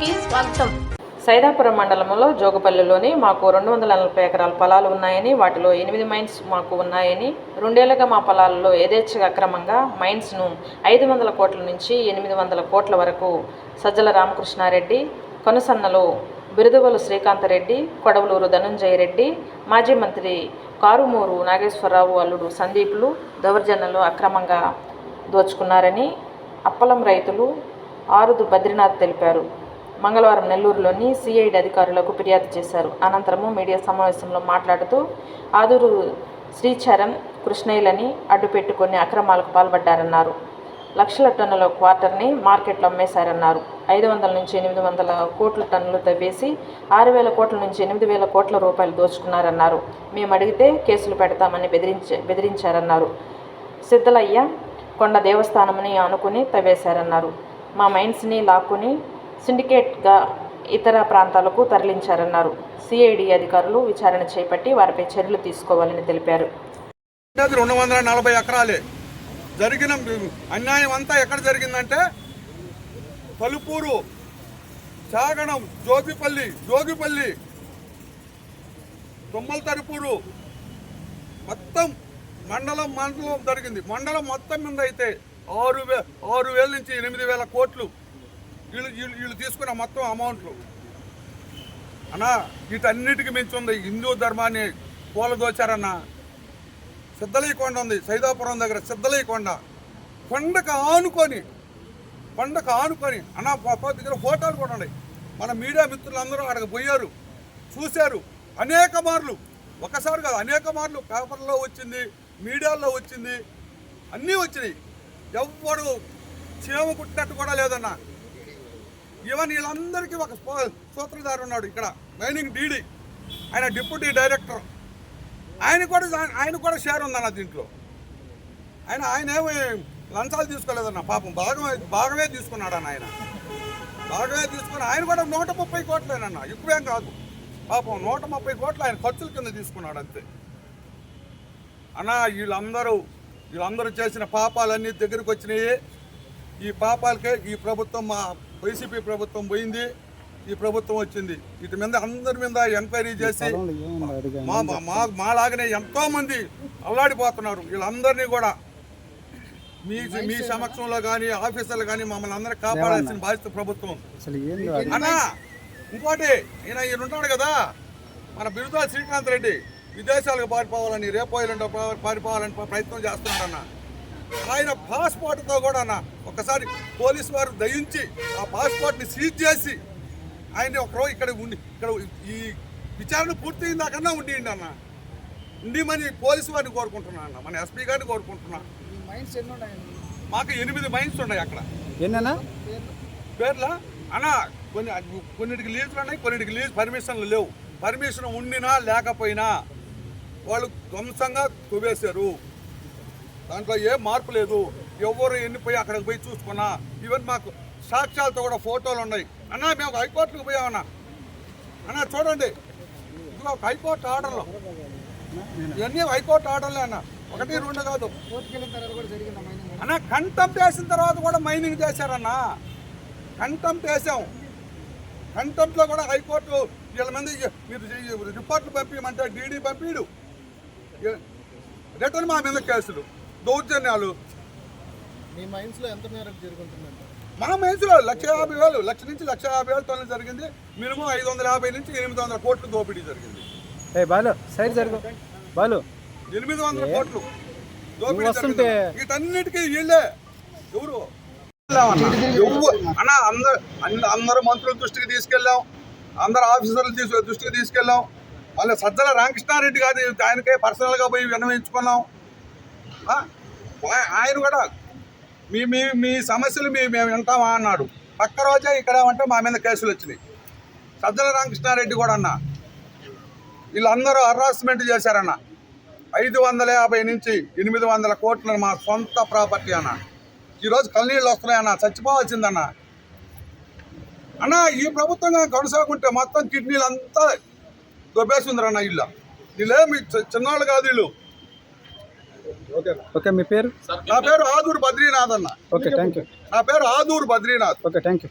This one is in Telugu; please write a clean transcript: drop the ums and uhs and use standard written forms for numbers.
కి స్వాగతం. సైదాపురం మండలంలో జోగపల్లిలోని మాకు 240 ఎకరాల పొలాలు ఉన్నాయని, వాటిలో 8 మైన్స్ మాకు ఉన్నాయని, 2 ఏళ్లుగా మా పొలాల్లో యథేచ్ఛగా అక్రమంగా మైన్స్ను 500 కోట్ల నుంచి 800 కోట్ల వరకు సజ్జల రామకృష్ణారెడ్డి, కొనసన్నలో బిరుదువలు శ్రీకాంతరెడ్డి, కొడవలూరు ధనంజయ రెడ్డి, మాజీ మంత్రి కారుమూరు నాగేశ్వరరావు అల్లుడు సందీప్లు దౌర్జన్యంలో అక్రమంగా దోచుకున్నారని అప్పలం రైతులు ఆరుదు బద్రీనాథ్ తెలిపారు. మంగళవారం నెల్లూరులోని సిఐడి అధికారులకు ఫిర్యాదు చేశారు. అనంతరము మీడియా సమావేశంలో మాట్లాడుతూ ఆదూరు శ్రీచరణ్ కృష్ణయ్యలని అడ్డుపెట్టుకుని అక్రమాలకు పాల్పడ్డారన్నారు. లక్షల టన్నుల క్వార్టర్ని మార్కెట్లో అమ్మేశారన్నారు. 500 నుంచి 800 కోట్ల టన్నులు తవ్వేసి 6,000 కోట్ల నుంచి 8,000 కోట్ల రూపాయలు దోచుకున్నారన్నారు. మేము అడిగితే కేసులు పెడతామని బెదిరించారన్నారు. సిద్ధలయ్య కొండ దేవస్థానంని ఆనుకుని తవ్వేశారన్నారు. మా మైన్స్ని లాక్కుని సిండికేట్గా ఇతర ప్రాంతాలకు తరలించారన్నారు. సిఐడి అధికారులు విచారణ చేపట్టి వారిపై చర్యలు తీసుకోవాలని తెలిపారు. 240 ఎకరాలే జరిగిన అన్యాయం అంతా ఎక్కడ జరిగిందంటే పలుపూరు, చాగణం, జోగిపల్లి, తుమ్మల తరుపూరు మొత్తం మండలం జరిగింది. మండలం మొత్తం మీద అయితే 6,000 నుంచి 8,000 కోట్లు వీళ్ళు తీసుకున్న మొత్తం అమౌంట్లు అన్నా. వీటన్నిటికీ మించి ఉంది హిందూ ధర్మాన్ని కూలదోచారన్న. సిద్ధలయ్య కొండ ఉంది సైదాపురం దగ్గర, సిద్ధలయ్య కొండకు ఆనుకొని అన్న దగ్గర ఫోటోలు కూడా ఉన్నాయి. మన మీడియా మిత్రులందరూ అక్కడికి పోయారు, చూశారు అనేక మార్లు. ఒకసారి కాదు, అనేక మార్లు పేపర్లో వచ్చింది, మీడియాలో వచ్చింది, అన్నీ వచ్చినాయి. ఎవ్వడు చీమ కుట్టినట్టు కూడా లేదన్న. ఈవెన్ వీళ్ళందరికీ ఒక సూత్రధారు ఉన్నాడు ఇక్కడ, మైనింగ్ డీడీ, ఆయన డిప్యూటీ డైరెక్టర్. ఆయన కూడా షేర్ ఉందన్న దీంట్లో. ఆయన ఏమి లంచాలు తీసుకోలేదన్న. పాపం భాగమే తీసుకున్నాడన్న. భాగమే తీసుకుని ఆయన కూడా 130 కోట్లేనన్న, ఎక్కువేం కాదు. పాపం 130 కోట్లు ఆయన ఖర్చుల కింద తీసుకున్నాడు అంతే అన్న. వీళ్ళందరూ చేసిన పాపాలన్నీ దగ్గరికి వచ్చినాయి. ఈ పాపాలకే ఈ ప్రభుత్వం, మా వైసీపీ ప్రభుత్వం పోయింది, ఈ ప్రభుత్వం వచ్చింది. వీటి మీద అందరి మీద ఎంక్వైరీ చేసి మాలాగనే ఎంతోమంది అల్లాడిపోతున్నారు. వీళ్ళందరినీ కూడా మీ సమక్షంలో కానీ ఆఫీసర్లు కానీ మమ్మల్ని అందరినీ కాపాడాల్సిన బాధ్యత ప్రభుత్వం అన్నా. ఇంకోటి ఈయన ఉంటాడు కదా, మన బిరుదువలు శ్రీకాంతరెడ్డి, విదేశాలకు పారిపోవాలని, రేపోయిలంటో పారిపోవాలని ప్రయత్నం చేస్తున్నాడన్న. ఆయన పాస్పోర్ట్తో కూడా అన్న ఒకసారి పోలీసు వారు దయించి ఆ పాస్పోర్ట్ని సీజ్ చేసి ఆయన ఒకరోజు ఇక్కడ ఈ విచారణ పూర్తయిందాకన్నా ఉండియండి అన్న. ఉండిమని పోలీసు వారిని కోరుకుంటున్నా అన్న, మన ఎస్పీ గారిని కోరుకుంటున్నా. మాకు 8 మైన్స్ ఉన్నాయి అక్కడ. పేర్లా అన్న కొన్నిటికి లీజులు ఉన్నాయి, కొన్నిటికి లీజ్ పర్మిషన్లు లేవు. పర్మిషన్ ఉండినా లేకపోయినా వాళ్ళు ధ్వంసంగా తవ్వేశారు. దాంట్లో ఏం మార్పు లేదు. ఎవరు ఎన్నిపోయి అక్కడికి పోయి చూసుకున్నా, ఈవెన్ మాకు సాక్ష్యాలతో కూడా ఫోటోలు ఉన్నాయి అన్న. మేము హైకోర్టుకు పోయామన్నా. చూడండి, ఇదిగో హైకోర్టు ఆర్డర్లు, ఇవన్నీ హైకోర్టు ఆర్డర్లే అన్న. 1, 2 కాదు అన్న. కంటెంప్ట్ వేసిన తర్వాత కూడా మైనింగ్ చేశారన్న. కంటెంప్ట్ వేసాం. కంటెంప్ట్లో కూడా హైకోర్టు వీళ్ళ మంది మీరు రిపోర్ట్లు పంపించమంటే డీడీ పంపిడు, రిటర్న్ మా మీద కేసులు, దౌర్జన్యాలు. మీ మైన్స్లో ఎంత మేరకు జరుగుతుందండి? మన మైన్స్లో 1,50,000 లక్ష నుంచి 1,50,000 టన్నులు జరిగింది. మినిమం 550 నుంచి 800 కోట్లు దోపిడీ జరిగింది. 800 కోట్లు దోపిడీ జరిగింది. వీటన్నిటికీ వీళ్ళే ఎవరు అన్న. అందరూ మంత్రుల దృష్టికి తీసుకెళ్ళాం, అందరు ఆఫీసర్ల దృష్టికి తీసుకెళ్ళాం. మళ్ళీ సజ్జల రామకృష్ణారెడ్డి గారి ఆయనకే పర్సనల్గా పోయి విన్నవించుకున్నాం. ఆయన కూడా మీ సమస్యలు మేము వింటామా అన్నాడు. పక్క రోజే ఇక్కడ ఏమంటే మా మీద కేసులు వచ్చినాయి. సజ్జల రామకృష్ణారెడ్డి కూడా అన్న వీళ్ళందరూ హరాస్మెంట్ చేశారన్న. 550 నుంచి 800 కోట్లు మా సొంత ప్రాపర్టీ అన్న. ఈరోజు కన్నీళ్ళు వస్తున్నాయన్న, చచ్చిపోవాల్సిందన్న. అన్న ఈ ప్రభుత్వంగా కొనసాగుంటే మొత్తం కిడ్నీలు అంతా దొబ్బేస్తుందరన్న. వీళ్ళేమి చిన్నవాళ్ళు కాదు వీళ్ళు. ఓకే, మీ పేరు? నా పేరు ఆదూరు బద్రీనాథ్ అన్న. Okay, thank you. నా పేరు Aduru Badrinath. Okay, thank you.